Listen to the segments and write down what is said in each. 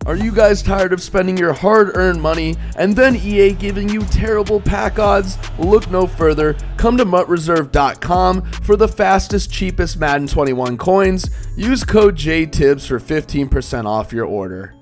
Are you guys tired of spending your hard-earned money and then EA giving you terrible pack odds? Look no further. Come to MUTReserve.com for the fastest, cheapest Madden 21 coins. Use code JTibbs for 15% off your order.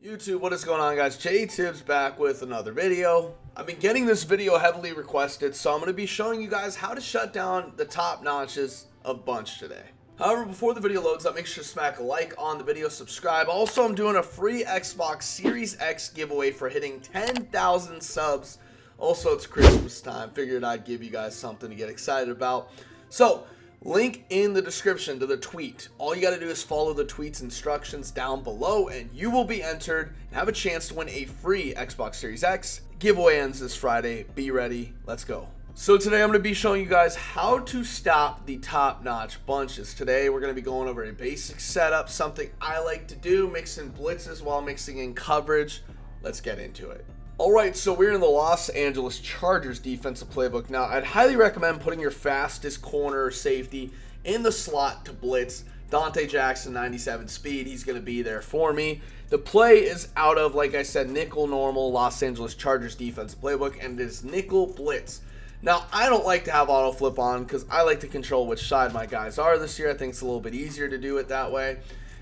YouTube, what is going on, guys? JTibbs back with another video. I've been getting this video heavily requested, so I'm going to be showing you guys how to shut down the top notches of Bunch today. However, before the video loads up, make sure to smack a like on the video, subscribe. Also, I'm doing a free Xbox Series X giveaway for hitting 10,000 subs. Also, it's Christmas time. Figured I'd give you guys something to get excited about. So, link in the description to the tweet. All you got to do is follow the tweet's instructions down below, and you will be entered and have a chance to win a free Xbox Series X. Giveaway ends this Friday. Be ready. Let's go. So today I'm going to be showing you guys how to stop the top-notch bunches. Today we're going to be going over a basic setup, something I like to do, mixing blitzes while mixing in coverage. Let's get into it. Alright, so we're in the Los Angeles Chargers defensive playbook. Now, I'd highly recommend putting your fastest corner or safety in the slot to blitz. Dante Jackson, 97 speed, he's going to be there for me. The play is out of, like I said, nickel normal Los Angeles Chargers defensive playbook, and it is nickel blitz. Now, I don't like to have auto flip on because I like to control which side my guys are this year. I think it's a little bit easier to do it that way.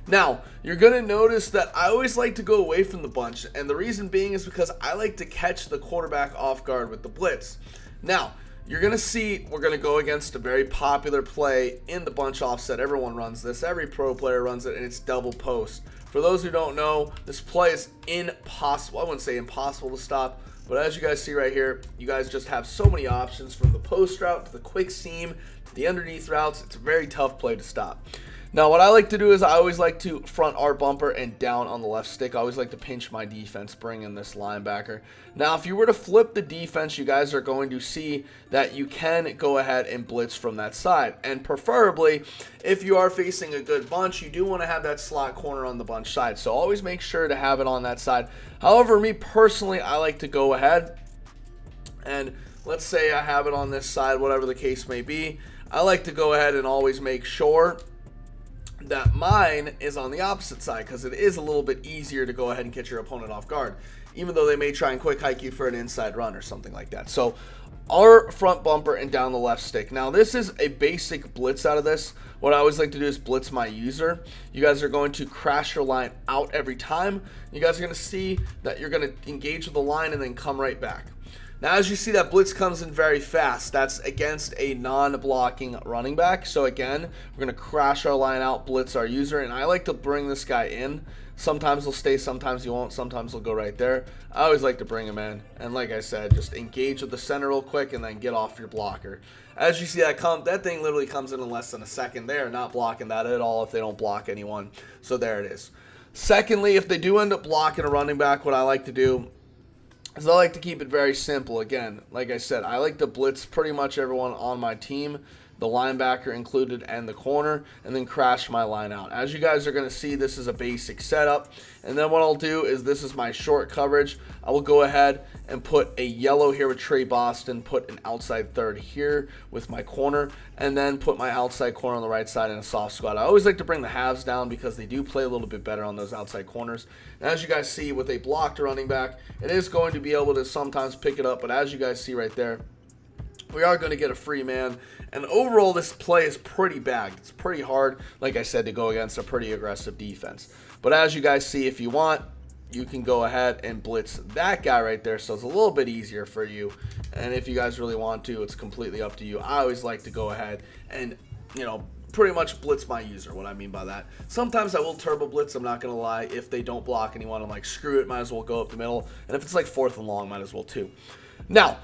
Now, you're going to notice that I always like to go away from the bunch, and the reason being is because I like to catch the quarterback off guard with the blitz. Now, you're going to see we're going to go against a very popular play in the bunch offset. Everyone runs this. Every pro player runs it, and it's double post. For those who don't know, this play is impossible. I wouldn't say impossible to stop. But as you guys see right here, you guys just have so many options from the post route to the quick seam to the underneath routes. It's a very tough play to stop. Now, what I like to do is I always like to front arc bumper and down on the left stick. I always like to pinch my defense, bring in this linebacker. Now, if you were to flip the defense, you guys are going to see that you can go ahead and blitz from that side. And preferably, if you are facing a good bunch, you do want to have that slot corner on the bunch side. So always make sure to have it on that side. However, me personally, I like to go ahead and let's say I have it on this side, whatever the case may be. I like to go ahead and always make sure that mine is on the opposite side because it is a little bit easier to go ahead and catch your opponent off guard, even though they may try and quick hike you for an inside run or something like that. So our front bumper and down the left stick. Now, this is a basic blitz out of this. What I always like to do is blitz my user. You guys are going to crash your line out every time. You guys are going to see that you're going to engage with the line and then come right back. Now, as you see, that blitz comes in very fast. That's against a non-blocking running back. So again, we're going to crash our line out, blitz our user, and I like to bring this guy in. Sometimes he'll stay, sometimes he won't, sometimes he'll go right there. I always like to bring him in. And like I said, just engage with the center real quick and then get off your blocker. As you see, that thing literally comes in less than a second. They are not blocking that at all if they don't block anyone. So there it is. Secondly, if they do end up blocking a running back, what I like to do is I like to keep it very simple. Again, like I said, I like to blitz pretty much everyone on my team, the linebacker included and the corner, and then crash my line out. As you guys are going to see, this is a basic setup. And then what I'll do is this is my short coverage. I will go ahead and put a yellow here with Trey Boston, put an outside third here with my corner, and then put my outside corner on the right side in a soft squat. I always like to bring the halves down because they do play a little bit better on those outside corners. And as you guys see, with a blocked running back, it is going to be able to sometimes pick it up, but as you guys see right there, we are going to get a free man. And overall, this play is pretty bad. It's pretty hard, like I said, to go against a pretty aggressive defense. But as you guys see, if you want, you can go ahead and blitz that guy right there. So it's a little bit easier for you. And if you guys really want to, it's completely up to you. I always like to go ahead and, pretty much blitz my user. What I mean by that, sometimes I will turbo blitz, I'm not gonna lie. If they don't block anyone, I'm like, screw it, might as well go up the middle. And if it's like 4th and long, might as well too. Now,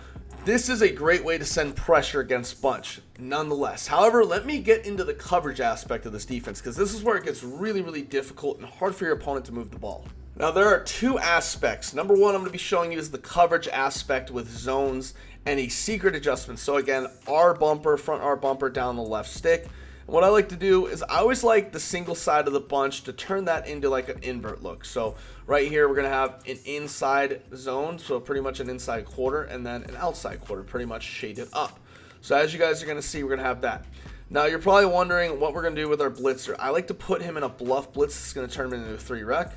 this is a great way to send pressure against bunch, nonetheless. However, let me get into the coverage aspect of this defense, because this is where it gets really, really difficult and hard for your opponent to move the ball. Now, there are two aspects. Number one, I'm going to be showing you is the coverage aspect with zones and a secret adjustment. So again, R bumper, front R bumper down the left stick. And what I like to do is I always like the single side of the bunch to turn that into like an invert look. So right here, we're going to have an inside zone, so pretty much an inside quarter, and then an outside quarter, pretty much shaded up. So as you guys are going to see, we're going to have that. Now, you're probably wondering what we're going to do with our blitzer. I like to put him in a bluff blitz. It's going to turn him into a 3 rec.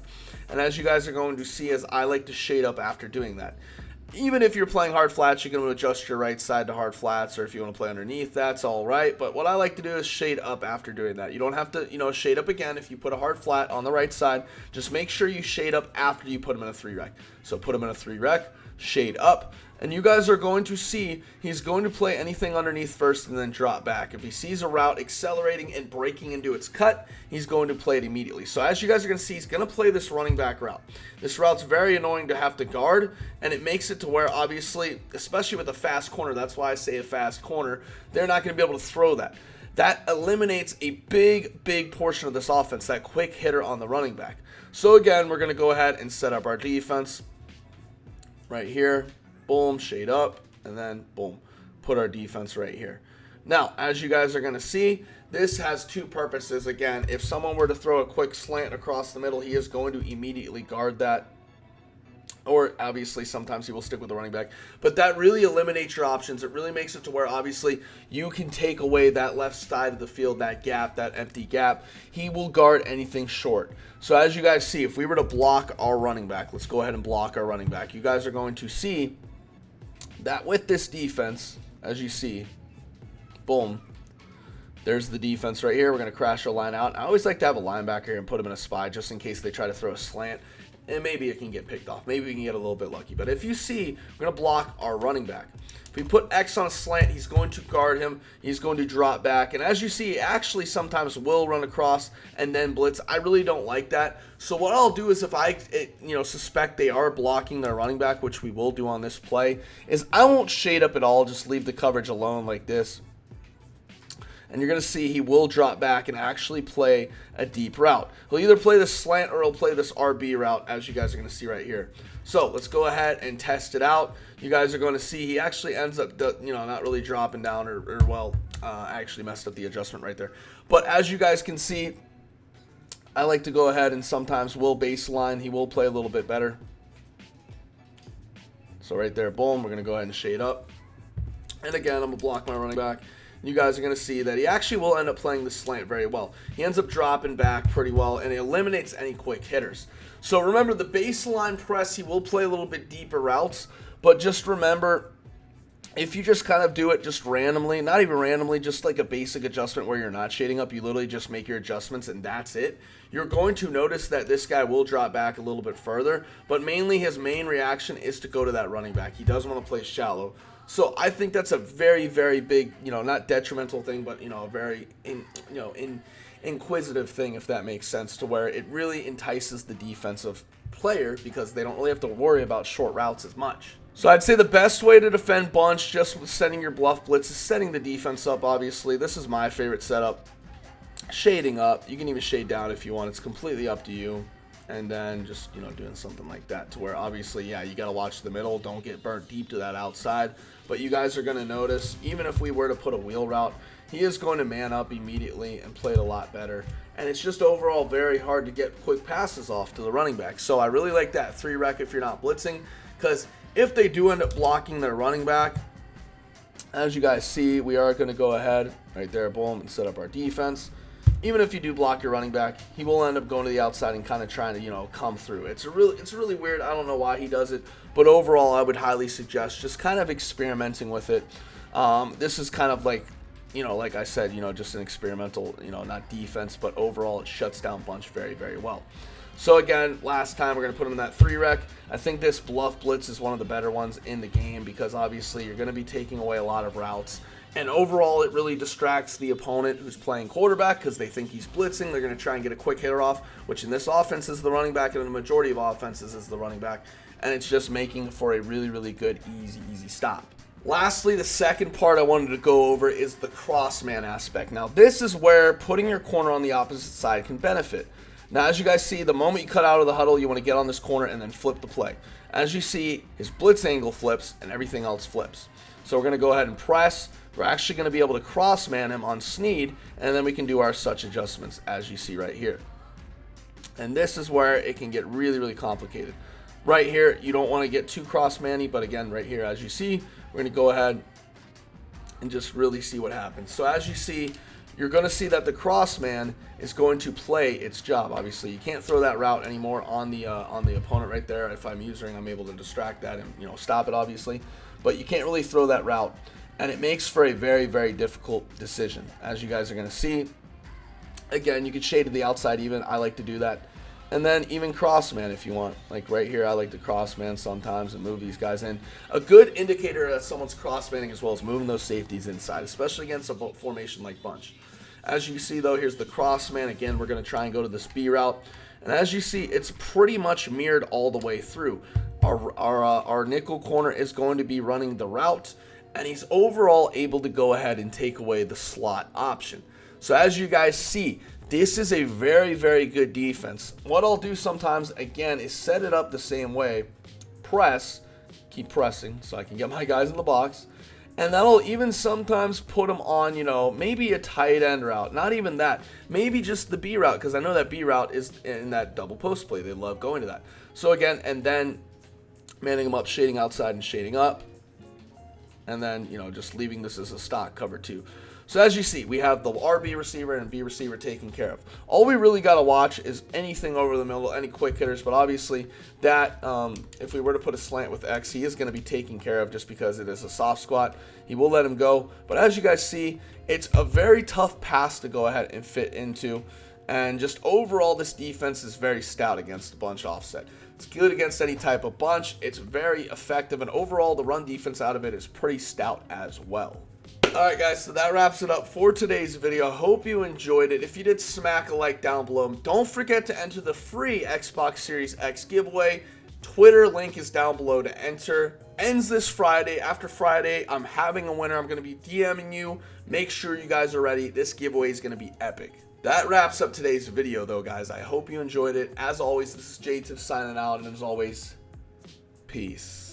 And as you guys are going to see, as I like to shade up after doing that. Even if you're playing hard flats, you're going to adjust your right side to hard flats, or if you want to play underneath, that's all right. But what I like to do is shade up after doing that. You don't have to, shade up again. If you put a hard flat on the right side, just make sure you shade up after you put them in a 3-rec. So put them in a 3-rec, shade up, and you guys are going to see he's going to play anything underneath first and then drop back. If he sees a route accelerating and breaking into its cut, he's going to play it immediately. So as you guys are going to see, he's going to play this running back route. This route's very annoying to have to guard, and it makes it to where, obviously, especially with a fast corner, that's why I say a fast corner, they're not going to be able to throw that. That eliminates a big portion of this offense, that quick hitter on the running back. So again, we're going to go ahead and set up our defense right here. Boom, shade up, and then boom, put our defense right here. Now, as you guys are going to see, this has two purposes. Again, if someone were to throw a quick slant across the middle, he is going to immediately guard that. Or obviously sometimes he will stick with the running back. But that really eliminates your options. It really makes it to where obviously you can take away that left side of the field, that gap, that empty gap. He will guard anything short. So as you guys see, if we were to block our running back, let's go ahead and block our running back. You guys are going to see that with this defense, as you see, boom, there's the defense right here. We're going to crash our line out. I always like to have a linebacker here and put him in a spy just in case they try to throw a slant, and maybe it can get picked off. Maybe we can get a little bit lucky. But if you see, we're going to block our running back. If we put X on a slant, he's going to guard him. He's going to drop back. And as you see, actually sometimes will run across and then blitz. I really don't like that. So what I'll do is if I suspect they are blocking their running back, which we will do on this play, is I won't shade up at all. Just leave the coverage alone like this. And you're going to see he will drop back and actually play a deep route. He'll either play the slant or he'll play this RB route, as you guys are going to see right here. So let's go ahead and test it out. You guys are going to see he actually ends up, not really dropping down I actually messed up the adjustment right there. But as you guys can see, I like to go ahead and sometimes will baseline. He will play a little bit better. So right there, boom, we're going to go ahead and shade up. And again, I'm going to block my running back. You guys are going to see that he actually will end up playing the slant very well. He ends up dropping back pretty well, and it eliminates any quick hitters. So remember, the baseline press, he will play a little bit deeper routes, but just remember, if you just kind of do it just randomly, not even randomly, just like a basic adjustment where you're not shading up, you literally just make your adjustments and that's it, you're going to notice that this guy will drop back a little bit further, but mainly his main reaction is to go to that running back. He does want to play shallow. So I think that's a very big, not detrimental thing, but, a very, inquisitive thing, if that makes sense, to where it really entices the defensive player because they don't really have to worry about short routes as much. So I'd say the best way to defend bunch just with setting your bluff blitz is setting the defense up, obviously. This is my favorite setup. Shading up. You can even shade down if you want. It's completely up to you. And then just, doing something like that to where obviously, yeah, you got to watch the middle. Don't get burnt deep to that outside. But you guys are going to notice, even if we were to put a wheel route, he is going to man up immediately and play it a lot better. And it's just overall very hard to get quick passes off to the running back. So I really like that 3-rec if you're not blitzing, because if they do end up blocking their running back, as you guys see, we are going to go ahead right there, boom, and set up our defense. Even if you do block your running back, he will end up going to the outside and kind of trying to, come through. It's really weird. I don't know why he does it, but overall, I would highly suggest just kind of experimenting with it. This is kind of like, like I said, just an experimental, not defense, but overall, it shuts down bunch very well. So again, last time we're going to put him in that 3-rec. I think this bluff blitz is one of the better ones in the game because obviously you're going to be taking away a lot of routes. And overall, it really distracts the opponent who's playing quarterback because they think he's blitzing. They're going to try and get a quick hitter off, which in this offense is the running back, and in the majority of offenses is the running back. And it's just making for a really good, easy stop. Lastly, the second part I wanted to go over is the crossman aspect. Now, this is where putting your corner on the opposite side can benefit. Now, as you guys see, the moment you cut out of the huddle, you want to get on this corner and then flip the play. As you see, his blitz angle flips and everything else flips. So we're going to go ahead and press. We're actually going to be able to cross-man him on Sneed, and then we can do our such adjustments, as you see right here. And this is where it can get really complicated. Right here, you don't want to get too cross-manny, but again, right here, as you see, we're going to go ahead and just really see what happens. So as you see, you're going to see that the Crossman is going to play its job. Obviously, you can't throw that route anymore on the opponent right there. If I'm using, I'm able to distract that and, you know, stop it, obviously. But you can't really throw that route, and it makes for a very, very difficult decision, as you guys are going to see. Again, you can shade to the outside even. I like to do that. And then even Crossman if you want. Like right here, I like to Crossman sometimes and move these guys in. A good indicator that someone's Crossmanning as well as moving those safeties inside, especially against a formation like bunch. As you see, though, here's the Crossman. Again, we're going to try and go to this B route. And as you see, it's pretty much mirrored all the way through. Our nickel corner is going to be running the route, and he's overall able to go ahead and take away the slot option. So as you guys see, this is a very, very good defense. What I'll do sometimes, again, is set it up the same way. Press, keep pressing so I can get my guys in the box. And that'll even sometimes put them on, you know, maybe a tight end route. Not even that. Maybe just the B route, because I know that B route is in that double post play. They love going to that. So again, and then manning them up, shading outside and shading up. And then, you know, just leaving this as a stock cover 2. So as you see, we have the RB receiver and B receiver taken care of. All we really got to watch is anything over the middle, any quick hitters. But obviously, that if we were to put a slant with X, he is going to be taken care of just because it is a soft squat. He will let him go. But as you guys see, it's a very tough pass to go ahead and fit into. And just overall, this defense is very stout against the bunch offset. It's good against any type of bunch. It's very effective. And overall, the run defense out of it is pretty stout as well. Alright guys, so that wraps it up for today's video. I hope you enjoyed it. If you did, smack a like down below. Don't forget to enter the free Xbox Series X giveaway. Twitter link is down below to enter. Ends this Friday. After Friday, I'm having a winner. I'm going to be DMing you. Make sure you guys are ready. This giveaway is going to be epic. That wraps up today's video though, guys. I hope you enjoyed it. As always, this is JTibbs signing out, and as always, peace.